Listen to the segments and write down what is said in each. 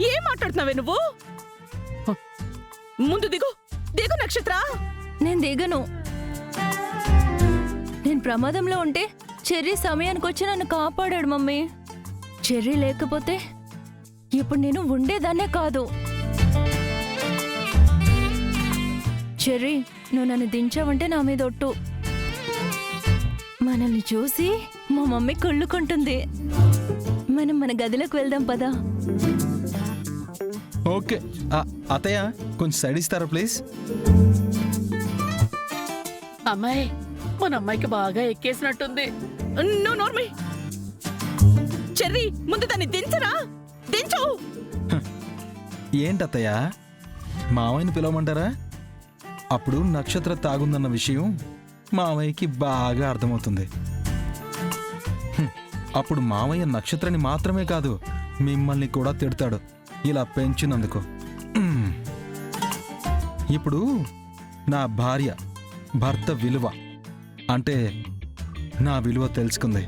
ఏం మాట్లాడుతున్నావే నువ్వు? ముందు దిగు దిగు నక్షత్ర. నేను దిగను. నేను ప్రమాదంలో ఉంటే చెర్రీ సమయానికి వచ్చి నన్ను కాపాడాడు మమ్మీ. చెర్రీ లేకపోతే ఇప్పుడు నేను ఉండేదాన్నే కాదు. చెర్రీ, నువ్వు నన్ను దించావంటే నా మీద ఒట్టు. మనల్ని చూసి మా మమ్మీ కొళ్ళుకుంటుంది. మనం మన గదిలోకి వెళ్దాం పదా. ఓకే అత్తయ్య, కొంచెం సైడ్ ఇస్తారా ప్లీజ్? అమ్మాయి, మన అమ్మాయికి బాగా ఎక్కేసినట్టుంది. నువ్వు నోర్మి. చెర్రీ, ముందు దాన్ని దించరా, దించు. ఏంటత్తయ్య, మావయ్యని పిలవమంటారా? అప్పుడు నక్షత్ర తాగుందన్న విషయం మావయ్యకి బాగా అర్థమవుతుంది. అప్పుడు మావయ్య నక్షత్రని మాత్రమే కాదు, మిమ్మల్ని కూడా తిడతాడు ఇలా పెంచినందుకు. ఇప్పుడు నా భార్య భర్త విలువ అంటే నా విలువ తెలుసుకుంది.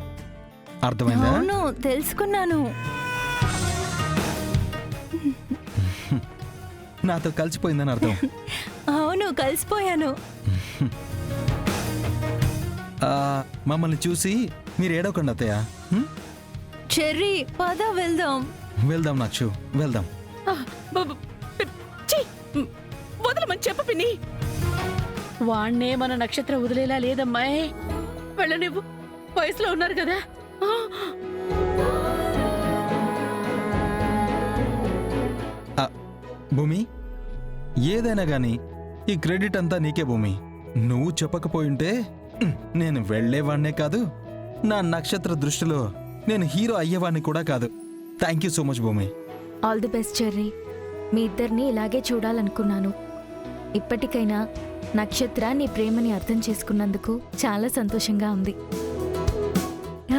అర్థమైందా? అవును, తెలుసుకున్నాను. నాతో కలిసిపోయిందని అర్థం. అవును, కలిసిపోయాను. మమ్మల్ని చూసి మీరు ఏడవకండి అత్తయ్య. చెర్రీ, పద వెళ్దాం. వెళ్దాం నచ్చు, వెళ్దాం. వదలమని చెప్పు పిన్ని. వాణ్ణే మన నక్షత్ర వదిలేలా లేదమ్మాయి. వెళ్ళనివ్వు, వయసులో ఉన్నారు కదా. భూమి, ఏదైనా గాని ఈ క్రెడిట్ అంతా నీకే భూమి. నువ్వు చెప్పకపోయింటే నేను వెళ్లేవాణ్ణే కాదు, నా నక్షత్ర దృష్టిలో నేను హీరో అయ్యేవాణ్ణి కూడా కాదు. Thank you so much Bhumi. All the best Cherry. మీ ఇద్దరిని ఇలాగే చూడాలనుకున్నాను. ఇప్పటికైనా నక్షత్ర నీ ప్రేమని అర్థం చేసుకున్నందుకు చాలా సంతోషంగా ఉంది.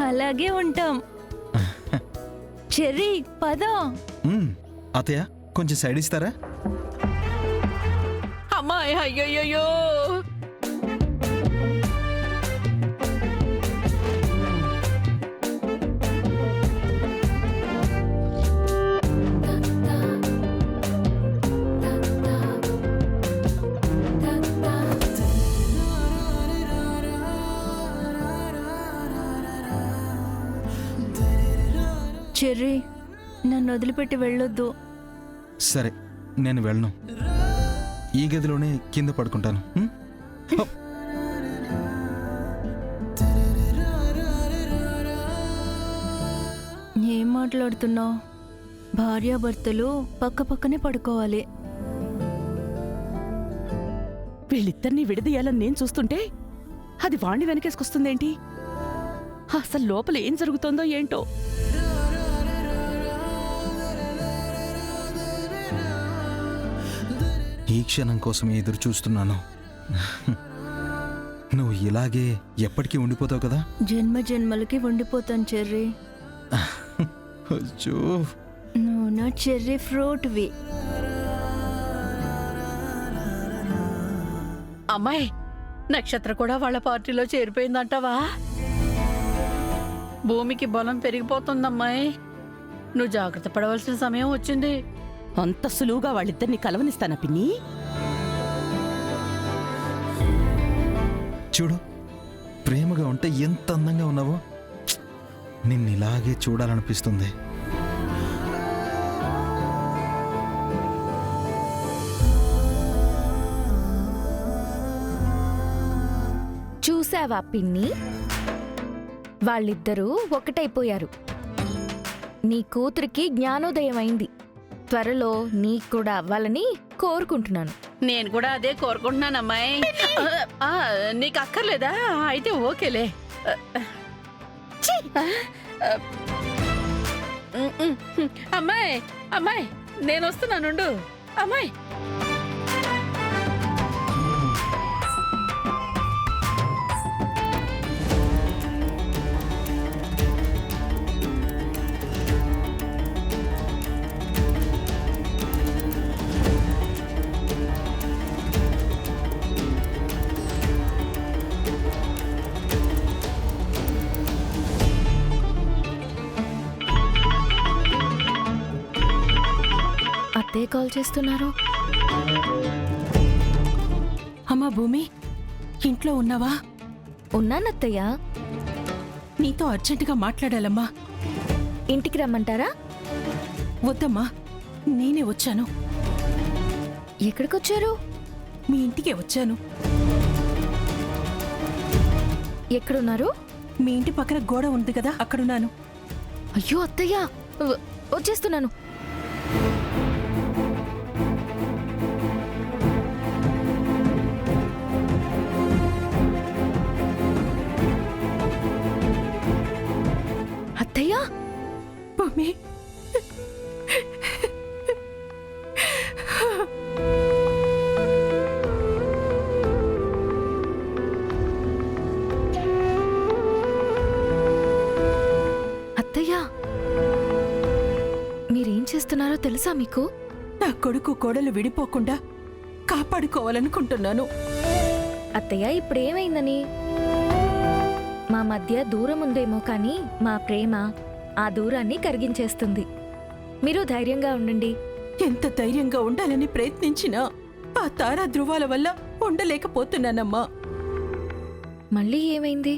అలాగే ఉంటాం. చెర్రీ, పద. అత్తయ్య, కొంచెం సైడ్ ఇస్తారా? అమ్మాయి, అయ్యయ్యో. చెర్రీ, నన్ను వదిలిపెట్టి వెళ్ళొద్దు. సరే, నేను వెళ్ళను. ఈ గదిలోనే కింద పడుకుంటాను. ఏం మాట్లాడుతున్నావు? భార్యాభర్తలు పక్క పక్కనే పడుకోవాలి. వీళ్ళిద్దరినీ విడదీయాలని నేను చూస్తుంటే అది వాణ్ణి వెనకేసుకొస్తుందేంటి? అసలు లోపల ఏం జరుగుతుందో ఏంటో. ఈ క్షణం కోసం ఎదురు చూస్తున్నాను. నువ్వు ఇలాగే ఎప్పటికీ ఉండిపోతావు కదా? జన్మ జన్మలకి ఉండిపోతాను చెర్రీ. నువ్వు నా చెర్రీ ఫ్రూట్వి. అమ్మాయి, నక్షత్ర కూడా వాళ్ళ పార్టీలో చేరిపోయిందంటావా? భూమికి బలం పెరిగిపోతుందమ్మాయి. నువ్వు జాగ్రత్త పడవలసిన సమయం వచ్చింది. అంత సులువుగా వాళ్ళిద్దరిని కలవనిస్తానా పిన్ని? చూడు, ప్రేమగా ఉంటే ఎంత అందంగా ఉన్నావో. నిన్నిలాగే చూడాలనిపిస్తుంది. చూసావా పిన్ని, వాళ్ళిద్దరూ ఒకటైపోయారు. నీ కూతురికి జ్ఞానోదయం అయింది. త్వరలో నీకు కూడా అవ్వాలని కోరుకుంటున్నాను. నేను కూడా అదే కోరుకుంటున్నానమ్మాయి. నీకు అక్కర్లేదా? అయితే ఓకేలే. అమ్మాయి, అమ్మాయి, నేను వస్తున్నానుండు. అమ్మాయి, అత్తయ్య కాల్ చేస్తున్నారు? అమ్మా భూమి, ఇంట్లో ఉన్నావా? ఉన్నానత్తయ్య. నీతో అర్జెంటుగా మాట్లాడాలమ్మా. ఇంటికి రమ్మంటారా? వద్దమ్మా, నేనే వచ్చాను. ఎక్కడికొచ్చారు? మీ ఇంటికే వచ్చాను. ఎక్కడున్నారు? మీ ఇంటి పక్కన గోడ ఉంది కదా, అక్కడున్నాను. అయ్యో అత్తయ్య, వచ్చేస్తున్నాను. అత్తయ్య, భూమి, అత్తయ్య, మీరేం చేస్తున్నారో తెలుసా మీకు? నా కొడుకు కోడలు విడిపోకుండా కాపాడుకోవాలనుకుంటున్నాను. అత్తయ్య, ఇప్పుడేమైందని? మా మధ్య దూరం ఉందేమో కానీ మా ప్రేమ ఆ దూరాన్ని కరిగించేస్తుంది. మీరు ధైర్యంగా ఉండండి. ఎంత ధైర్యంగా ఉండాలని ప్రయత్నించినా ఆ తారా ధృవాల వల్ల ఉండలేకపోతున్నానమ్మా. మళ్ళీ ఏమైంది?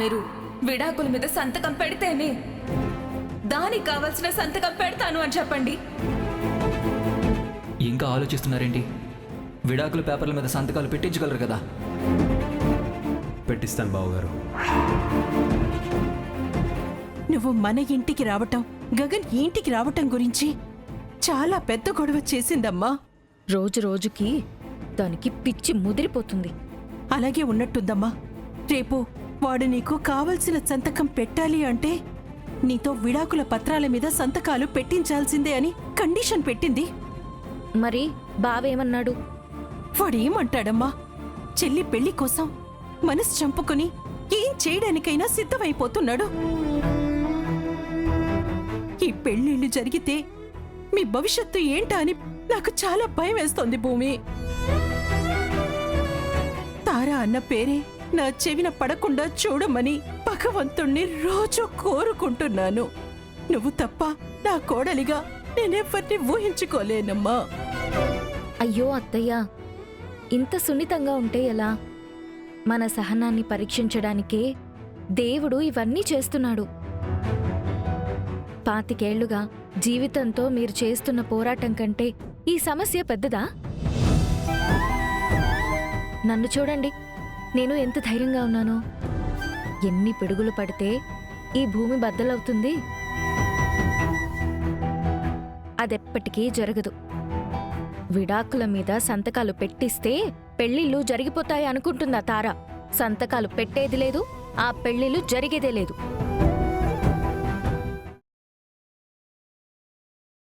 మీరు విడాకుల మీద సంతకం పెడితేనే దానికి కావలసిన సంతకం పెడతాను అని చెప్పండి. ఇంకా ఆలోచిస్తున్నారేంటి? విడాకుల పేపర్ల మీద సంతకాలు పెట్టించగలరు కదా. పెట్టిస్తాను బావగారు. నువ్వు మన ఇంటికి రావటం, గగన్ ఈ ఇంటికి రావటం గురించి చాలా పెద్ద గొడవ చేసిందమ్మా. రోజు రోజుకి దానికి పిచ్చి ముదిరిపోతుంది. అలాగే ఉన్నట్టుందమ్మా. రేపు వాడు నీకు కావలసిన సంతకం పెట్టాలి అంటే నీతో విడాకుల పత్రాల మీద సంతకాలు పెట్టించాల్సిందే అని కండిషన్ పెట్టింది. మరి బావేమన్నాడు? వాడేమంటాడమ్మా? చెల్లి పెళ్లి కోసం మనసు చంపుకుని ఏం చేయడానికైనా సిద్ధమైపోతున్నాడు. ఈ పెళ్లిళ్ళు జరిగితే మీ భవిష్యత్తు ఏంటా అని నాకు చాలా భయం వేస్తోంది భూమి. తారా అన్న పేరే నా చెవిన పడకుండా చూడమని భగవంతుణ్ణి రోజు కోరుకుంటున్నాను. నువ్వు తప్ప నా కోడలిగా నేనెవ్వరిని ఊహించుకోలేనమ్మా. అయ్యో అత్తయ్య, ఇంత సున్నితంగా ఉంటే ఎలా? మన సహనాన్ని పరీక్షించడానికే దేవుడు ఇవన్నీ చేస్తున్నాడు. 25 ఏళ్లుగా జీవితంతో మీరు చేస్తున్న పోరాటం కంటే ఈ సమస్య పెద్దదా? నన్ను చూడండి, నేను ఎంత ధైర్యంగా ఉన్నానో. ఎన్ని పిడుగులు పడితే ఈ భూమి బద్దలవుతుంది? అదెప్పటికీ జరగదు. విడాకుల మీద సంతకాలు పెట్టిస్తే పెళ్లిళ్ళు జరిగిపోతాయి అనుకుంటుందా తార? సంతకాలు పెట్టేది లేదు, ఆ పెళ్లిళ్ళు జరిగేదే లేదు.